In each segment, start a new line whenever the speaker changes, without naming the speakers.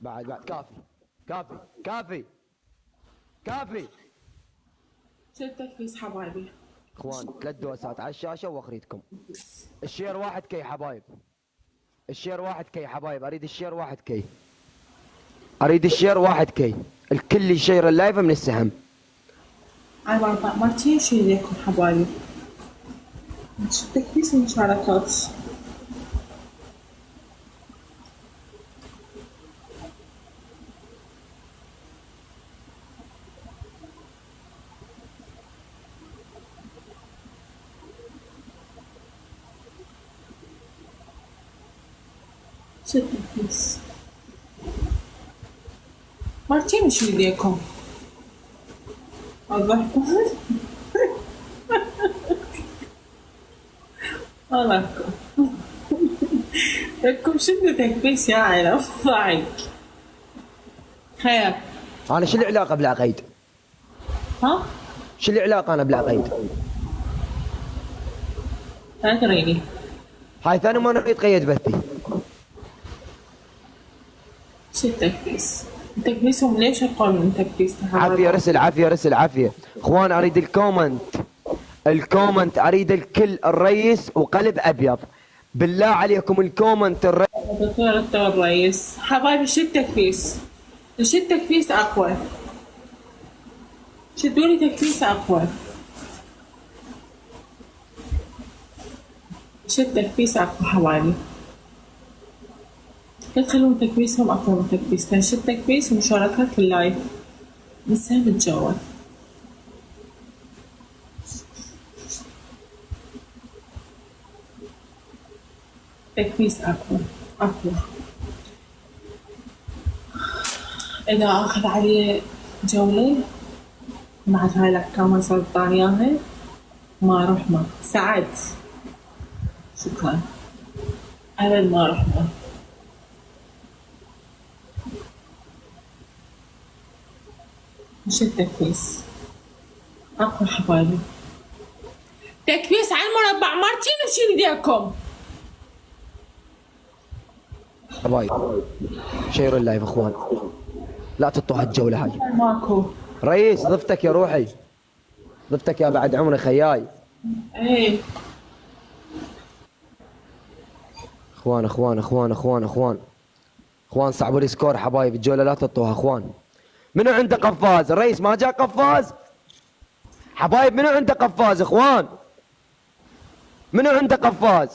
بعد كافي كافي كافي كافي.
شد تكبيس حبايبي.
اخوان 3 دوسات على الشاشه واخريتكم. الشير 1 كي حبايب، الشير 1 كي حبايب، اريد الشير 1 كي، اريد الشير 1 كي، الكل يشير اللايف من السهم.
على مرتين شيل لكم حبايبي. شد تكبيس ومشاركات. شد تكبيس مرتين شيل لكم. وضحكم. والله لكم شدوا تكبيس يا عيلة ضاعك. خير.
انا شو العلاقه بالعقيد؟
ها؟
شو العلاقه انا بالعقيد؟
لا تريني.
هاي ثاني ما نريد قيد بثي.
شو التكبيس؟ تكبيسهم ليش اقوى من تكبيس
عافيه رسل، عافيه رسل، عافيه. اخوان اريد الكومنت، الكومنت اريد الكل الرئيس وقلب ابيض. بالله عليكم الكومنت الرئيس.
دكتور الرئيس حبايبي شو التكبيس؟ شو التكبيس اقوى؟ شدوا لي تكبيس اقوى. شو التكبيس اقوى حبايبي؟ لا تخلون تكبيسهم اقوى من تكبيس. شو التكبيس ومشاركات في اللايف. نسام الجوال. تكبيس اقوى اقوى. اذا اخذ عليه جولة بعد هاي الاحكام صرت اياها ما اروح ما سعد. شكرا. ابد ما اروح ما. مش التكبيس اقوى حبايبي. تكبيس على المربع مرتين وشيل ايديكم
حبايب شيروا اللايف اخوان، لا تطوا هالجوله هاي.
ماكو.
رئيس ضفتك يا روحي، ضفتك يا بعد عمري خياي.
ايه
اخوان اخوان اخوان اخوان اخوان اخوان صعبوا لي سكور حبايب، الجوله لا تطوها اخوان. منو عنده قفاز؟ الرئيس ما جاء قفاز حبايب، منو عنده قفاز اخوان؟ منو عنده قفاز؟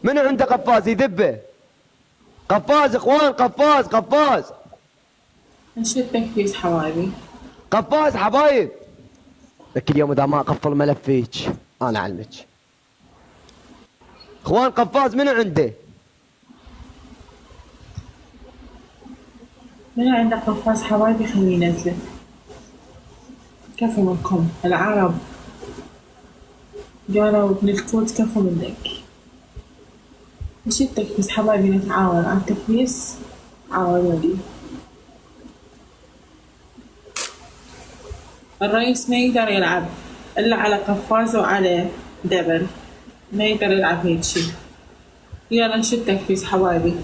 منو عنده قفاز يذبه؟ قفاز اخوان، قفاز قفاز
شو التكبيس حبايبي؟
قفاز حبايب. لك اليوم اذا ما اقفل ملف فيك انا اعلمك. اخوان قفاز منو عنده؟
من عنده قفاز حبايبي خليه ينزله. كفو منكم العرب قالوا ابن الكوت كفو منك. مش التكبيس حبايبي نتعاون على التكبيس. عاونوا لي. الرئيس ما يقدر يلعب الا على قفاز وعلى دبل، ما يقدر يلعب هيك شي. يلا نشد تكبيس حبايبي.